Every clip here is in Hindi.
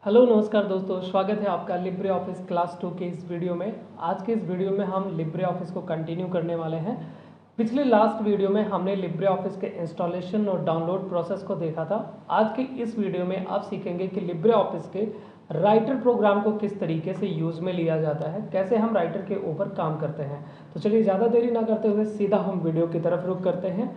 हेलो नमस्कार दोस्तों, स्वागत है आपका लिब्रे ऑफिस क्लास 2 के इस वीडियो में। आज के इस वीडियो में हम लिब्रे ऑफिस को कंटिन्यू करने वाले हैं। पिछले लास्ट वीडियो में हमने लिब्रे ऑफिस के इंस्टॉलेशन और डाउनलोड प्रोसेस को देखा था। आज के इस वीडियो में आप सीखेंगे कि लिब्रे ऑफिस के राइटर प्रोग्राम को किस तरीके से यूज़ में लिया जाता है, कैसे हम राइटर के ऊपर काम करते हैं। तो चलिए ज़्यादा देरी ना करते हुए सीधा हम वीडियो की तरफ रुख करते हैं।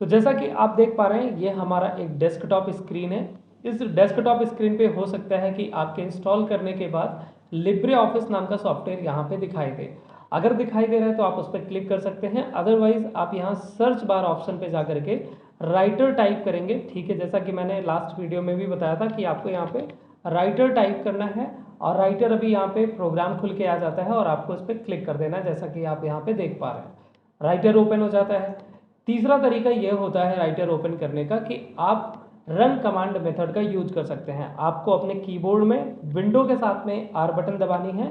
तो जैसा कि आप देख पा रहे हैं, ये हमारा एक डेस्कटॉप स्क्रीन है। इस डेस्कटॉप स्क्रीन पे हो सकता है कि आपके इंस्टॉल करने के बाद लिब्रे ऑफिस नाम का सॉफ्टवेयर यहाँ पे दिखाई दे। अगर दिखाई दे रहा है तो आप उस पर क्लिक कर सकते हैं, अदरवाइज आप यहाँ सर्च बार ऑप्शन पे जा करके राइटर टाइप करेंगे। ठीक है, जैसा कि मैंने लास्ट वीडियो में भी बताया था कि आपको यहाँ पे राइटर टाइप करना है और राइटर अभी यहाँ पे प्रोग्राम खुल के आ जाता है और आपको उस पर क्लिक कर देना है, जैसा कि आप यहाँ पे देख पा रहे हैं राइटर ओपन हो जाता है। तीसरा तरीका यह होता है राइटर ओपन करने का कि आप रन कमांड मेथड का यूज कर सकते हैं। आपको अपने कीबोर्ड में विंडो के साथ में आर बटन दबानी है।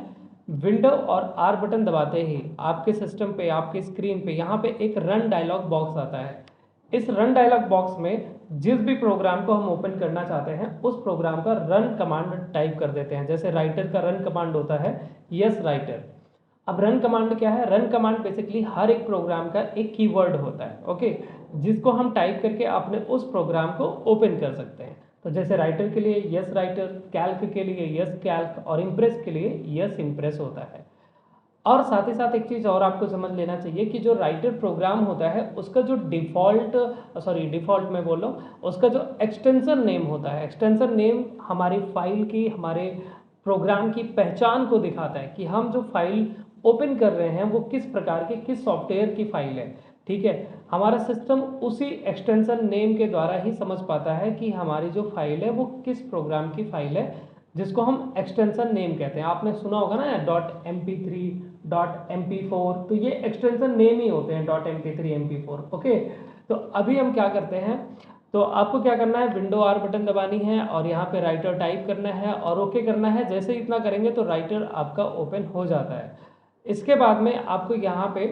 विंडो और आर बटन दबाते ही आपके सिस्टम पे, आपके स्क्रीन पे यहाँ पे एक रन डायलॉग बॉक्स आता है। इस रन डायलॉग बॉक्स में जिस भी प्रोग्राम को हम ओपन करना चाहते हैं उस प्रोग्राम का रन कमांड टाइप कर देते हैं। जैसे राइटर का रन कमांड होता है यस राइटर। अब रन कमांड क्या है? रन कमांड बेसिकली हर एक प्रोग्राम का एक कीवर्ड होता है, ओके, जिसको हम टाइप करके अपने उस प्रोग्राम को ओपन कर सकते हैं। तो जैसे राइटर के लिए यस राइटर, कैल्क के लिए यस कैल्क और इम्प्रेस के लिए यस इम्प्रेस होता है। और साथ ही साथ एक चीज़ और आपको समझ लेना चाहिए कि जो राइटर प्रोग्राम होता है उसका जो डिफ़ॉल्ट मैं बोल रहा हूँ, उसका जो एक्सटेंशन नेम होता है, एक्सटेंशन नेम हमारी फाइल की, हमारे प्रोग्राम की पहचान को दिखाता है कि हम जो फाइल ओपन कर रहे हैं वो किस प्रकार की, किस सॉफ्टवेयर की फाइल है। ठीक है, हमारा सिस्टम उसी एक्सटेंशन नेम के द्वारा ही समझ पाता है कि हमारी जो फाइल है वो किस प्रोग्राम की फाइल है, जिसको हम एक्सटेंशन नेम कहते हैं। आपने सुना होगा ना .mp3, .mp4, तो ये एक्सटेंशन नेम ही होते हैं .mp3, mp4। ओके, तो अभी हम क्या करते हैं, तो आपको क्या करना है, विंडो आर बटन दबानी है और यहाँ पे राइटर टाइप करना है और ओके करना है। जैसे ही इतना करेंगे तो राइटर आपका ओपन हो जाता है। इसके बाद में आपको यहाँ पे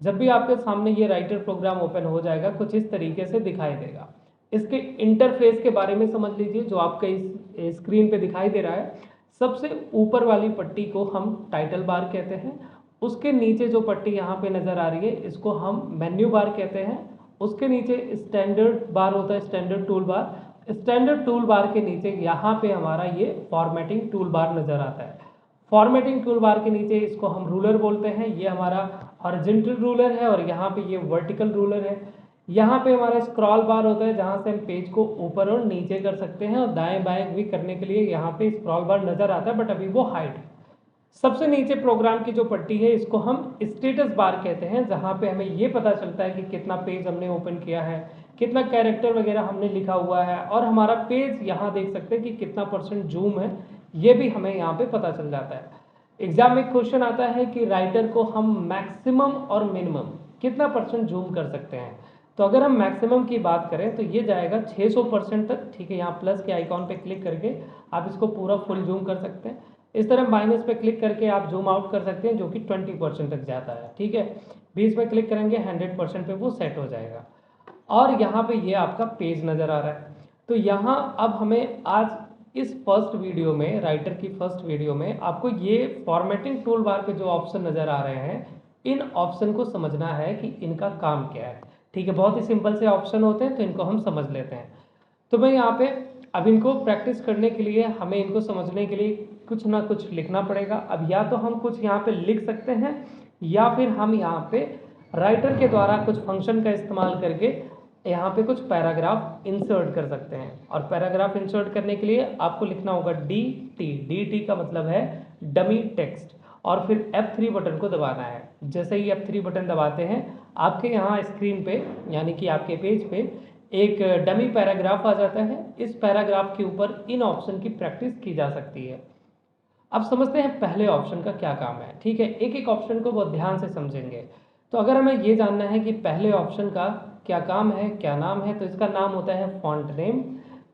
जब भी आपके सामने ये राइटर प्रोग्राम ओपन हो जाएगा कुछ इस तरीके से दिखाई देगा। इसके इंटरफेस के बारे में समझ लीजिए, जो आपके इस स्क्रीन पे दिखाई दे रहा है। सबसे ऊपर वाली पट्टी को हम टाइटल बार कहते हैं। उसके नीचे जो पट्टी यहाँ पे नज़र आ रही है इसको हम मेन्यू बार कहते हैं। उसके नीचे स्टैंडर्ड बार होता है, standard tool bar. Standard tool bar के नीचे यहाँ पे हमारा ये फॉर्मेटिंग टूल बार नज़र आता है। फॉर्मेटिंग टूल बार के नीचे इसको हम रूलर बोलते हैं। ये हमारा हॉरिजॉन्टल रूलर है और यहाँ पे ये वर्टिकल रूलर है। यहाँ पे हमारा स्क्रॉल बार होता है जहाँ से हम पेज को ऊपर और नीचे कर सकते हैं और दाएं बाएं भी करने के लिए यहाँ पे स्क्रॉल बार नजर आता है, बट अभी वो हाइड है। सबसे नीचे प्रोग्राम की जो पट्टी है इसको हम स्टेटस बार कहते हैं, जहाँ पे हमें ये पता चलता है कि कितना पेज हमने ओपन किया है, कितना कैरेक्टर वगैरह हमने लिखा हुआ है और हमारा पेज यहाँ देख सकते हैं कि कितना % जूम है, ये भी हमें यहाँ पे पता चल जाता है। एग्जाम में क्वेश्चन आता है कि राइटर को हम मैक्सिमम और मिनिमम कितना % जूम कर सकते हैं। तो अगर हम मैक्सिमम की बात करें तो ये जाएगा 600% तक। ठीक है, यहाँ प्लस के आइकॉन पे क्लिक करके आप इसको पूरा फुल जूम कर सकते हैं। इस तरह माइनस पे क्लिक करके आप जूम आउट कर सकते हैं, जो कि 20% तक जाता है। ठीक है, 20 पे क्लिक करेंगे 100% पे वो सेट हो जाएगा। और यहाँ पे ये आपका पेज नज़र आ रहा है। तो यहाँ अब हमें आज इस फर्स्ट वीडियो में, राइटर की फर्स्ट वीडियो में, आपको ये फॉर्मेटिंग टूल बार पे जो ऑप्शन नज़र आ रहे हैं इन ऑप्शन को समझना है कि इनका काम क्या है। ठीक है, बहुत ही सिंपल से ऑप्शन होते हैं तो इनको हम समझ लेते हैं। तो मैं यहाँ पे अब इनको प्रैक्टिस करने के लिए, हमें इनको समझने के लिए कुछ ना कुछ लिखना पड़ेगा। अब या तो हम कुछ यहाँ पे लिख सकते हैं या फिर हम यहाँ पे राइटर के द्वारा कुछ फंक्शन का इस्तेमाल करके यहाँ पे कुछ पैराग्राफ इंसर्ट कर सकते हैं। और पैराग्राफ इंसर्ट करने के लिए आपको लिखना होगा डी टी का मतलब है डमी टेक्स्ट, और फिर F3 बटन को दबाना है। जैसे ही F3 बटन दबाते हैं आपके यहाँ स्क्रीन पे, यानी कि आपके पेज पे एक डमी पैराग्राफ आ जाता है। इस पैराग्राफ के ऊपर इन ऑप्शन की प्रैक्टिस की जा सकती है। अब समझते हैं पहले ऑप्शन का क्या काम है। ठीक है, एक एक ऑप्शन को बहुत ध्यान से समझेंगे। तो अगर हमें ये जानना है कि पहले ऑप्शन का क्या काम है, क्या नाम है, तो इसका नाम होता है फॉन्ट नेम,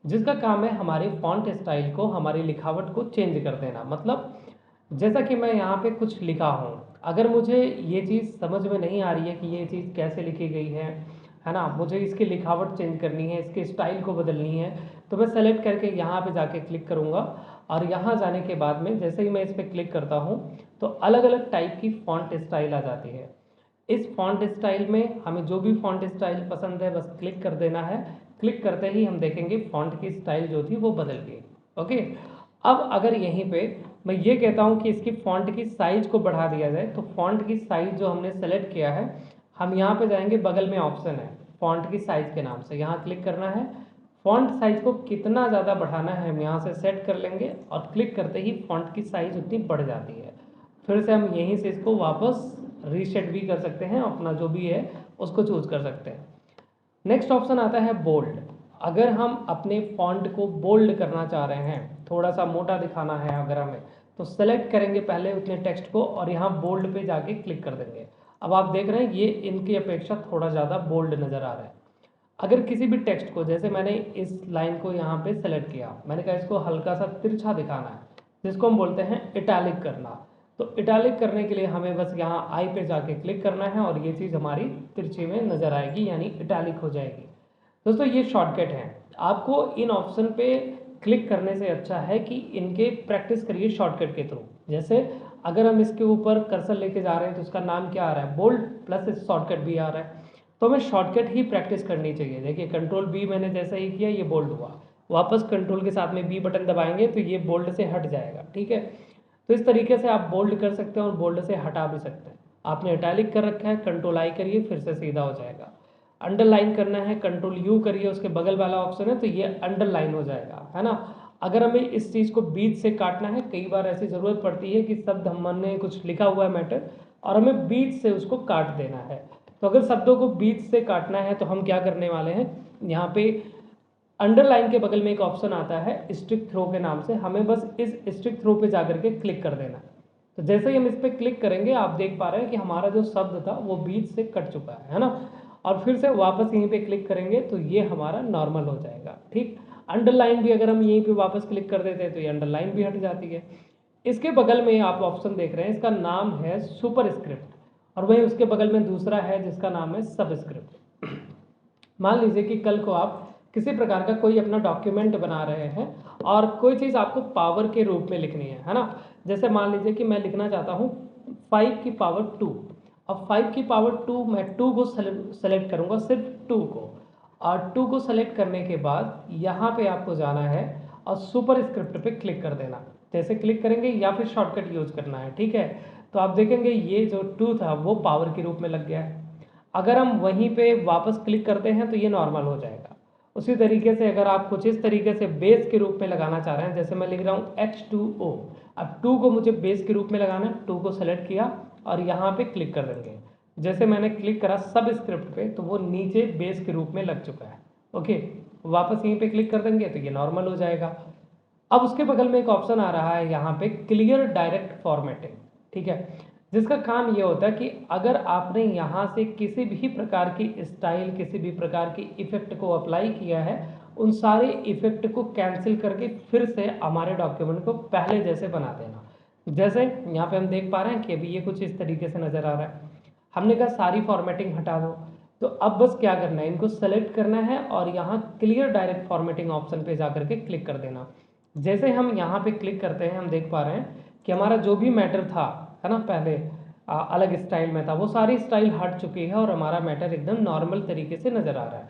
जिसका काम है हमारे फॉन्ट स्टाइल को, हमारी लिखावट को चेंज कर देना। मतलब जैसा कि मैं यहाँ पे कुछ लिखा हूँ, अगर मुझे ये चीज़ समझ में नहीं आ रही है कि ये चीज़ कैसे लिखी गई है ना, मुझे इसकी लिखावट चेंज करनी है, इसके स्टाइल को बदलनी है, तो मैं सेलेक्ट करके यहाँ पे जाके क्लिक करूँगा और यहाँ जाने के बाद में जैसे ही मैं इस पर क्लिक करता हूँ तो अलग अलग टाइप की फॉन्ट स्टाइल आ जाती है। इस फॉन्ट स्टाइल में हमें जो भी फॉन्ट स्टाइल पसंद है बस क्लिक कर देना है। क्लिक करते ही हम देखेंगे फॉन्ट की स्टाइल जो थी वो बदल गई। ओके, अब अगर यहीं पे मैं ये कहता हूँ कि इसकी फॉन्ट की साइज को बढ़ा दिया जाए, तो फॉन्ट की साइज जो हमने सेलेक्ट किया है, हम यहाँ पे जाएंगे, बगल में ऑप्शन है फॉन्ट की साइज के नाम से, यहाँ क्लिक करना है। फॉन्ट साइज को कितना ज़्यादा बढ़ाना है हम यहाँ से सेट कर लेंगे और क्लिक करते ही फॉन्ट की साइज उतनी बढ़ जाती है। फिर से हम यहीं से इसको वापस रीसेट भी कर सकते हैं, अपना जो भी है उसको चूज कर सकते हैं। नेक्स्ट ऑप्शन आता है बोल्ड। अगर हम अपने फॉन्ट को बोल्ड करना चाह रहे हैं, थोड़ा सा मोटा दिखाना है अगर हमें, तो सेलेक्ट करेंगे पहले उतने टेक्स्ट को और यहाँ बोल्ड पे जाके क्लिक कर देंगे। अब आप देख रहे हैं ये इनकी अपेक्षा थोड़ा ज़्यादा बोल्ड नज़र आ रहा है। अगर किसी भी टेक्स्ट को, जैसे मैंने इस लाइन को यहाँ पे सेलेक्ट किया, मैंने कहा इसको हल्का सा तिरछा दिखाना है, जिसको हम बोलते हैं इटैलिक करना, तो इटैलिक करने के लिए हमें बस यहाँ आई पे जाके क्लिक करना है और ये चीज़ हमारी तिरछी में नज़र आएगी, यानी इटैलिक हो जाएगी। दोस्तों ये शॉर्टकट है, आपको इन ऑप्शन पे क्लिक करने से अच्छा है कि इनके प्रैक्टिस करिए शॉर्टकट के थ्रू। जैसे अगर हम इसके ऊपर कर्सर लेके जा रहे हैं तो उसका नाम क्या आ रहा है, बोल्ड, प्लस इस शॉर्टकट भी आ रहा है, तो हमें शॉर्टकट ही प्रैक्टिस करनी चाहिए। देखिए कंट्रोल बी मैंने जैसा ही किया ये बोल्ड हुआ, वापस कंट्रोल के साथ में बी बटन दबाएंगे तो ये बोल्ड से हट जाएगा। ठीक है, तो इस तरीके से आप बोल्ड कर सकते हैं और बोल्ड से हटा भी सकते हैं। आपने इटैलिक कर रखा है, कंट्रोल आई करिए फिर से सीधा हो जाएगा। अंडरलाइन करना है, कंट्रोल यू करिए, उसके बगल वाला ऑप्शन है तो ये अंडरलाइन हो जाएगा, है ना। अगर हमें इस चीज़ को बीच से काटना है, कई बार ऐसी ज़रूरत पड़ती है कि शब्द हमने कुछ लिखा हुआ है मैटर और हमें बीच से उसको काट देना है, तो अगर शब्दों को बीच से काटना है तो हम क्या करने वाले हैं, यहाँ पे अंडरलाइन के बगल में एक ऑप्शन आता है स्ट्रिक थ्रो के नाम से, हमें बस इस स्ट्रिक थ्रो पे जाकर के क्लिक कर देना है। तो जैसे ही हम इस पर क्लिक करेंगे आप देख पा रहे हैं कि हमारा जो शब्द था वो बीच से कट चुका है ना, और फिर से वापस यहीं पे क्लिक करेंगे तो ये हमारा नॉर्मल हो जाएगा। ठीक, अंडरलाइन भी अगर हम यहीं पे वापस क्लिक कर देते हैं तो ये अंडरलाइन भी हट जाती है। इसके बगल में आप ऑप्शन देख रहे हैं, इसका नाम है सुपर स्क्रिप्ट, और वहीं उसके बगल में दूसरा है जिसका नाम है सबस्क्रिप्ट। मान लीजिए कि कल को आप किसी प्रकार का कोई अपना डॉक्यूमेंट बना रहे हैं और कोई चीज़ आपको पावर के रूप में लिखनी है ना। जैसे मान लीजिए कि मैं लिखना चाहता हूँ 5 की पावर 2, अब 5 की पावर 2 मैं 2 को सेलेक्ट करूँगा, सिर्फ 2 को, और 2 को सेलेक्ट करने के बाद यहाँ पे आपको जाना है और सुपर स्क्रिप्ट पे क्लिक कर देना। जैसे क्लिक करेंगे या फिर शॉर्टकट यूज करना है, ठीक है, तो आप देखेंगे ये जो 2 था वो पावर के रूप में लग गया है। अगर हम वहीं पे वापस क्लिक करते हैं तो ये नॉर्मल हो जाएगा। उसी तरीके से अगर आप कुछ इस तरीके से बेस के रूप में लगाना चाह रहे हैं, जैसे मैं लिख रहा हूँ H2O, अब 2 को मुझे बेस के रूप में लगाना है, 2 को सेलेक्ट किया और यहाँ पे क्लिक कर देंगे। जैसे मैंने क्लिक करा सब स्क्रिप्ट पे तो वो नीचे बेस के रूप में लग चुका है। ओके, वापस यहीं पे क्लिक कर देंगे तो ये नॉर्मल हो जाएगा। अब उसके बगल में एक ऑप्शन आ रहा है यहाँ पे क्लियर डायरेक्ट फॉर्मेटिंग, ठीक है, जिसका काम ये होता है कि अगर आपने यहाँ से किसी भी प्रकार की स्टाइल, किसी भी प्रकार की इफेक्ट को अप्लाई किया है, उन सारे इफेक्ट को कैंसिल करके फिर से हमारे डॉक्यूमेंट को पहले जैसे बना देना। जैसे यहाँ पे हम देख पा रहे हैं कि अभी ये कुछ इस तरीके से नजर आ रहा है, हमने कहा सारी फॉर्मेटिंग हटा दो, तो अब बस क्या करना है, इनको सेलेक्ट करना है और यहाँ क्लियर डायरेक्ट फॉर्मेटिंग ऑप्शन पे जाकर के क्लिक कर देना। जैसे हम यहाँ पे क्लिक करते हैं हम देख पा रहे हैं कि हमारा जो भी मैटर था, है ना, पहले अलग स्टाइल में था, वो सारी स्टाइल हट चुकी है और हमारा मैटर एकदम नॉर्मल तरीके से नज़र आ रहा है।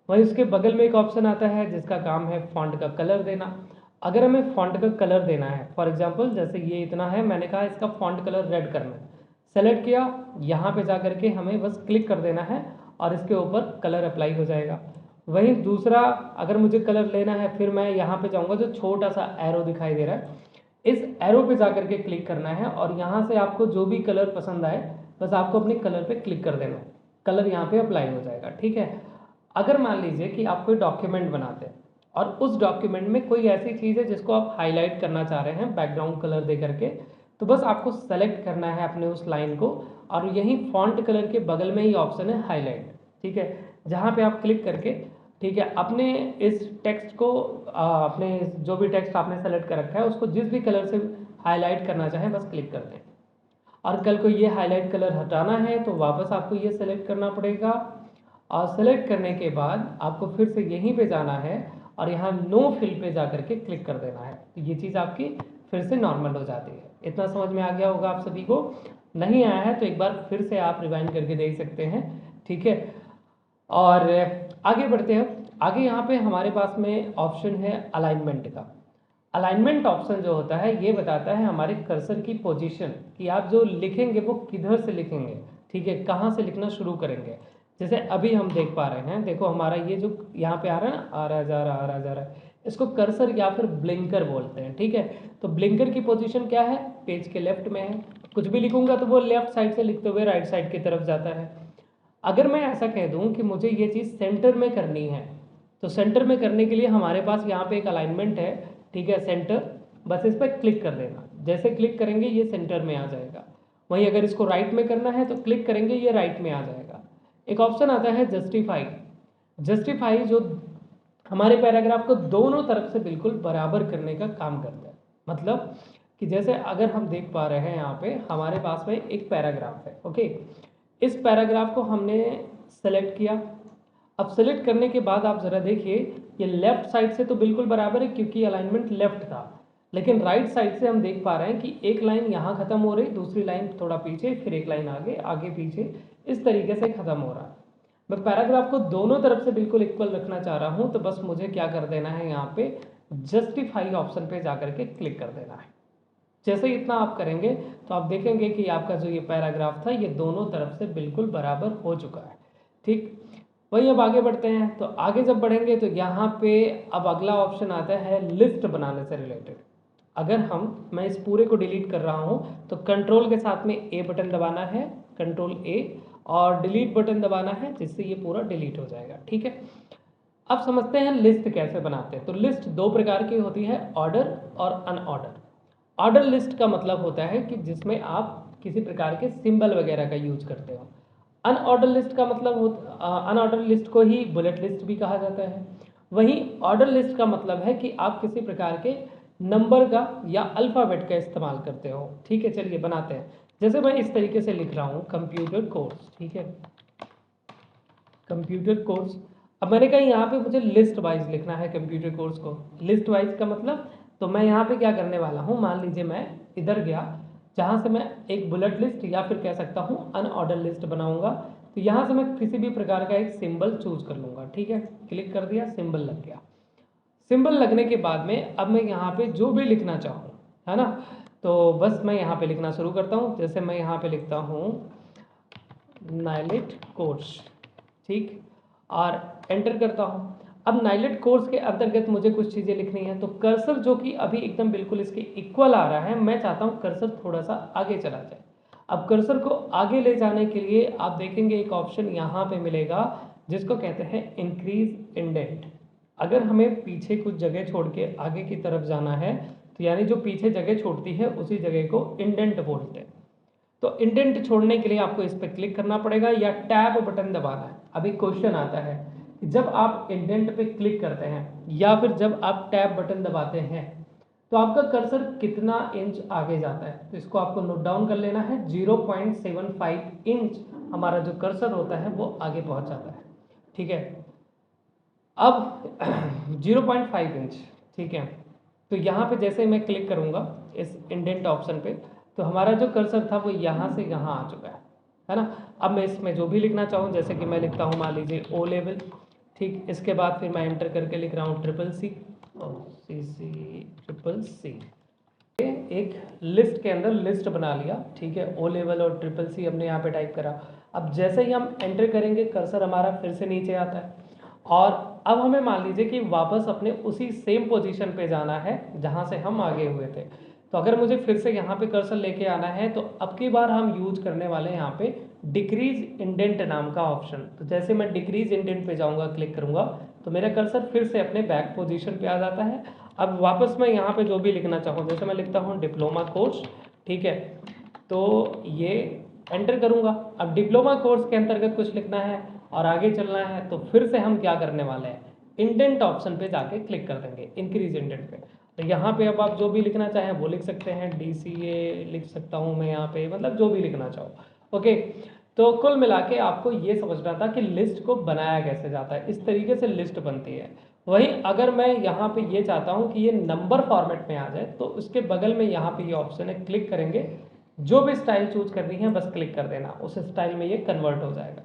वहीं उसके बगल में एक ऑप्शन आता है जिसका काम है फॉन्ट का कलर देना। अगर हमें फॉन्ट का कलर देना है, फॉर एग्जांपल जैसे ये इतना है, मैंने कहा इसका फॉन्ट कलर रेड करना है, सेलेक्ट किया, यहाँ पे जा करके हमें बस क्लिक कर देना है और इसके ऊपर कलर अप्लाई हो जाएगा। वहीं दूसरा अगर मुझे कलर लेना है, फिर मैं यहाँ पे जाऊँगा, जो छोटा सा एरो दिखाई दे रहा है, इस एरो पे जाकर के क्लिक करना है और यहाँ से आपको जो भी कलर पसंद आए बस आपको अपने कलर पे क्लिक कर देना है, कलर यहाँ पे अप्लाई हो जाएगा। ठीक है, अगर मान लीजिए कि आप कोई डॉक्यूमेंट बनाते हैं और उस डॉक्यूमेंट में कोई ऐसी चीज़ है जिसको आप हाईलाइट करना चाह रहे हैं बैकग्राउंड कलर दे करके, तो बस आपको सेलेक्ट करना है अपने उस लाइन को और यही फॉन्ट कलर के बगल में ही ऑप्शन है हाईलाइट, ठीक है, जहाँ पे आप क्लिक करके, ठीक है, अपने इस टेक्स्ट को अपने जो भी टेक्स्ट आपने सेलेक्ट कर रखा है उसको जिस भी कलर से हाईलाइट करना चाहें बस क्लिक कर दें। और कल को ये हाईलाइट कलर हटाना है तो वापस आपको ये सेलेक्ट करना पड़ेगा, और सेलेक्ट करने के बाद आपको फिर से यहीं पे जाना है और यहाँ नो फिल पे जा करके क्लिक कर देना है, तो ये चीज़ आपकी फिर से नॉर्मल हो जाती है। इतना समझ में आ गया होगा आप सभी को? नहीं आया है तो एक बार फिर से आप रिवाइंड करके देख सकते हैं, ठीक है। और आगे बढ़ते हैं। आगे यहाँ पे हमारे पास में ऑप्शन है अलाइनमेंट का। अलाइनमेंट ऑप्शन जो होता है ये बताता है हमारे कर्सर की पोजीशन, कि आप जो लिखेंगे वो किधर से लिखेंगे, ठीक है, कहाँ से लिखना शुरू करेंगे। जैसे अभी हम देख पा रहे हैं, देखो हमारा ये जो यहाँ पे आ रहा है ना, आ रहा जा रहा आ रहा जा रहा है, इसको कर्सर या फिर ब्लिंकर बोलते हैं, ठीक है। तो ब्लिंकर की पोजीशन क्या है, पेज के लेफ्ट में है। कुछ भी लिखूंगा तो वो लेफ्ट साइड से लिखते हुए राइट साइड की तरफ जाता है। अगर मैं ऐसा कह दूं कि मुझे ये चीज़ सेंटर में करनी है, तो सेंटर में करने के लिए हमारे पास यहाँ पे एक अलाइनमेंट है, ठीक है, सेंटर। बस इस पर क्लिक कर देना, जैसे क्लिक करेंगे ये सेंटर में आ जाएगा। वहीं अगर इसको राइट में करना है तो क्लिक करेंगे ये राइट में आ जाएगा। एक ऑप्शन आता है जस्टिफाई। जस्टिफाई जो हमारे पैराग्राफ को दोनों तरफ से बिल्कुल बराबर करने का काम करता है। मतलब कि जैसे अगर हम देख पा रहे हैं यहाँ पे हमारे पास में एक पैराग्राफ है, ओके। इस पैराग्राफ को हमने सेलेक्ट किया। अब सेलेक्ट करने के बाद आप ज़रा देखिए, ये लेफ्ट साइड से तो बिल्कुल बराबर है क्योंकि अलाइनमेंट लेफ्ट था, लेकिन राइट साइड से हम देख पा रहे हैं कि एक लाइन यहाँ खत्म हो रही, दूसरी लाइन थोड़ा पीछे, फिर एक लाइन आगे, आगे पीछे, इस तरीके से खत्म हो रहा है। मैं पैराग्राफ को दोनों तरफ से बिल्कुल इक्वल रखना चाह रहा हूँ, तो बस मुझे क्या कर देना है, यहाँ पे जस्टिफाई ऑप्शन पे जाकर के क्लिक कर देना है। जैसे ही इतना आप करेंगे तो आप देखेंगे कि आपका जो ये पैराग्राफ था ये दोनों तरफ से बिल्कुल बराबर हो चुका है, ठीक। वही अब आगे बढ़ते हैं। तो आगे जब बढ़ेंगे तो यहाँ पे अब अगला ऑप्शन आता है लिस्ट बनाने से रिलेटेड। अगर मैं इस पूरे को डिलीट कर रहा हूँ तो कंट्रोल के साथ में ए बटन दबाना है, कंट्रोल ए, और डिलीट बटन दबाना है, जिससे ये पूरा डिलीट हो जाएगा, ठीक है। अब समझते हैं लिस्ट कैसे बनाते हैं। तो लिस्ट दो प्रकार की होती है, ऑर्डर और अनऑर्डर। ऑर्डर लिस्ट का मतलब होता है कि जिसमें आप किसी प्रकार के सिंबल वगैरह का यूज करते हो। अनऑर्डर लिस्ट का मतलब अनऑर्डर लिस्ट को ही बुलेट लिस्ट भी कहा जाता है। वहीं ऑर्डर लिस्ट का मतलब है कि आप किसी प्रकार के नंबर का या अल्फ़ाबेट का इस्तेमाल करते हो, ठीक है। चलिए बनाते हैं। जैसे मैं इस तरीके से लिख रहा हूँ कंप्यूटर कोर्स, ठीक है, कंप्यूटर कोर्स। अब मैंने कहा यहाँ पे मुझे लिस्ट वाइज लिखना है कंप्यूटर कोर्स को। लिस्ट वाइज का मतलब, तो मैं यहाँ पे क्या करने वाला हूँ, मान लीजिए मैं इधर गया जहाँ से मैं एक बुलेट लिस्ट या फिर कह सकता हूँ अनऑर्डर लिस्ट बनाऊंगा। तो यहाँ से मैं किसी भी प्रकार का एक सिंबल चूज कर लूँगा, ठीक है। क्लिक कर दिया, सिंबल लग गया। सिंबल लगने के बाद में अब मैं यहाँ पे जो भी लिखना चाहूँ, है ना, तो बस मैं यहाँ पे लिखना शुरू करता हूँ। जैसे मैं यहाँ पे लिखता हूँ नाइलेट कोर्स, ठीक, और एंटर करता हूँ। अब नाइलेट कोर्स के अंतर्गत मुझे कुछ चीज़ें लिखनी है। तो कर्सर जो कि अभी एकदम बिल्कुल इसके इक्वल आ रहा है, मैं चाहता हूँ कर्सर थोड़ा सा आगे चला जाए। अब कर्सर को आगे ले जाने के लिए आप देखेंगे एक ऑप्शन यहाँ पे मिलेगा जिसको कहते हैं इंक्रीज इंडेंट। अगर हमें पीछे कुछ जगह छोड़ के आगे की तरफ जाना है, तो यानी जो पीछे जगह छोड़ती है उसी जगह को इंडेंट बोलते हैं। तो इंडेंट छोड़ने के लिए आपको इस पर क्लिक करना पड़ेगा या टैब बटन दबाना है। अभी क्वेश्चन आता है कि जब आप इंडेंट पे क्लिक करते हैं या फिर जब आप टैब बटन दबाते हैं तो आपका कर्सर कितना इंच आगे जाता है, तो इसको आपको नोट डाउन कर लेना है। 0.75 इंच हमारा जो कर्सर होता है वो आगे पहुंच जाता है, ठीक है। अब 0.5 इंच, ठीक है। तो यहाँ पे जैसे मैं क्लिक करूँगा इस इंडेंट ऑप्शन पे, तो हमारा जो कर्सर था वो यहाँ से यहाँ आ चुका है ना। अब मैं इसमें जो भी लिखना चाहूँ, जैसे कि मैं लिखता हूँ मान लीजिए ओ लेवल, ठीक। इसके बाद फिर मैं एंटर करके लिख रहा हूँ CCC और CCCCC। एक लिस्ट के अंदर लिस्ट बना लिया, ठीक है। ओ लेवल और CCC हमने यहाँ पे टाइप करा। अब जैसे ही हम एंटर करेंगे कर्सर हमारा फिर से नीचे आता है, और अब हमें मान लीजिए कि वापस अपने उसी सेम पोजीशन पे जाना है जहाँ से हम आगे हुए थे। तो अगर मुझे फिर से यहाँ पे कर्सर लेके आना है तो अब की बार हम यूज करने वाले हैं यहाँ पे डिक्रीज इंडेंट नाम का ऑप्शन। तो जैसे मैं डिक्रीज इंडेंट पे जाऊँगा, क्लिक करूँगा, तो मेरा कर्सर फिर से अपने बैक पोजीशन पे आ जाता है। अब वापस मैं यहाँ पे जो भी लिखना चाहूँ, जैसे मैं लिखता हूँ डिप्लोमा कोर्स, ठीक है, तो ये एंटर करूँगा। अब डिप्लोमा कोर्स के अंतर्गत कुछ लिखना है और आगे चलना है, तो फिर से हम क्या करने वाले हैं, इंडेंट ऑप्शन पे जाके क्लिक कर देंगे, इंक्रीज इंडेंट पे। तो यहाँ पे अब आप जो भी लिखना चाहें वो लिख सकते हैं, DCA लिख सकता हूँ मैं यहाँ पे, मतलब जो भी लिखना चाहो। ओके, तो कुल मिला के आपको ये समझना था कि लिस्ट को बनाया कैसे जाता है, इस तरीके से लिस्ट बनती है। वही अगर मैं यहाँ पे ये चाहता हूँ कि ये नंबर फॉर्मेट में आ जाए, तो उसके बगल में यहाँ पे ये ऑप्शन है, क्लिक करेंगे, जो भी स्टाइल चूज करनी है बस क्लिक कर देना, उस स्टाइल में ये कन्वर्ट हो जाएगा।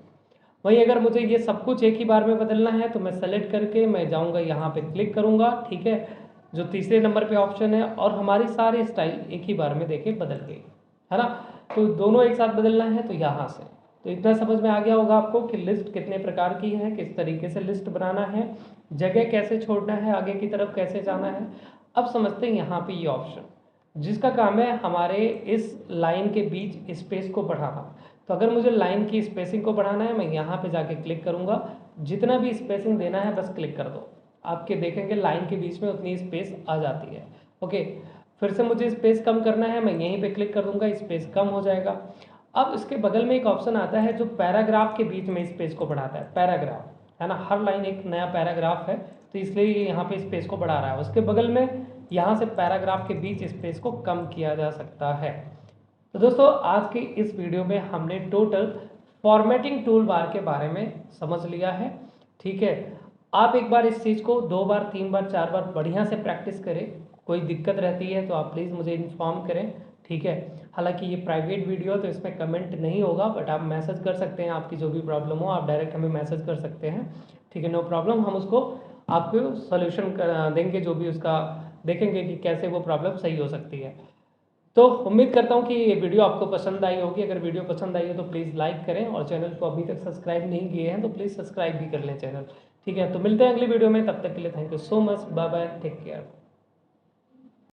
वहीं अगर मुझे ये सब कुछ एक ही बार में बदलना है तो मैं सेलेक्ट करके मैं जाऊंगा यहाँ पे क्लिक करूंगा, ठीक है, जो तीसरे नंबर पे ऑप्शन है, और हमारी सारी स्टाइल एक ही बार में देखिए बदल गई, है ना। तो दोनों एक साथ बदलना है तो यहाँ से, तो इतना समझ में आ गया होगा आपको कि लिस्ट कितने प्रकार की है, किस तरीके से लिस्ट बनाना है, जगह कैसे छोड़ना है, आगे की तरफ कैसे जाना है। अब समझते हैं यहाँ पे ये ऑप्शन जिसका काम है हमारे इस लाइन के बीच स्पेस को बढ़ाना। तो अगर मुझे लाइन की स्पेसिंग को बढ़ाना है, मैं यहाँ पे जाके क्लिक करूँगा, जितना भी स्पेसिंग देना है बस क्लिक कर दो, आपके देखेंगे लाइन के बीच में उतनी स्पेस आ जाती है। ओके, फिर से मुझे स्पेस कम करना है, मैं यहीं पे क्लिक कर दूंगा, स्पेस कम हो जाएगा। अब इसके बगल में एक ऑप्शन आता है जो पैराग्राफ के बीच में स्पेस को बढ़ाता है, पैराग्राफ, है ना, हर लाइन एक नया पैराग्राफ है, तो इसलिए ये यहाँ पे स्पेस को बढ़ा रहा है। उसके बगल में यहाँ से पैराग्राफ के बीच स्पेस को कम किया जा सकता है। तो दोस्तों आज की इस वीडियो में हमने टोटल फॉर्मेटिंग टूल बार के बारे में समझ लिया है, ठीक है। आप एक बार इस चीज़ को 2 बार 3 बार 4 बार बढ़िया से प्रैक्टिस करें, कोई दिक्कत रहती है तो आप प्लीज़ मुझे इन्फॉर्म करें, ठीक है। हालांकि ये प्राइवेट वीडियो है तो इसमें कमेंट नहीं होगा, बट आप मैसेज कर सकते हैं, आपकी जो भी प्रॉब्लम हो आप डायरेक्ट हमें मैसेज कर सकते हैं, ठीक है, नो प्रॉब्लम। हम उसको आपको सोल्यूशन देंगे, जो भी उसका देखेंगे कि कैसे वो प्रॉब्लम सही हो सकती है। तो उम्मीद करता हूँ कि ये वीडियो आपको पसंद आई होगी। अगर वीडियो पसंद आई हो तो प्लीज़ लाइक करें, और चैनल को अभी तक सब्सक्राइब नहीं किए हैं तो प्लीज़ सब्सक्राइब भी कर लें चैनल, ठीक है। तो मिलते हैं अगली वीडियो में, तब तक के लिए thank you so much, bye bye, take care.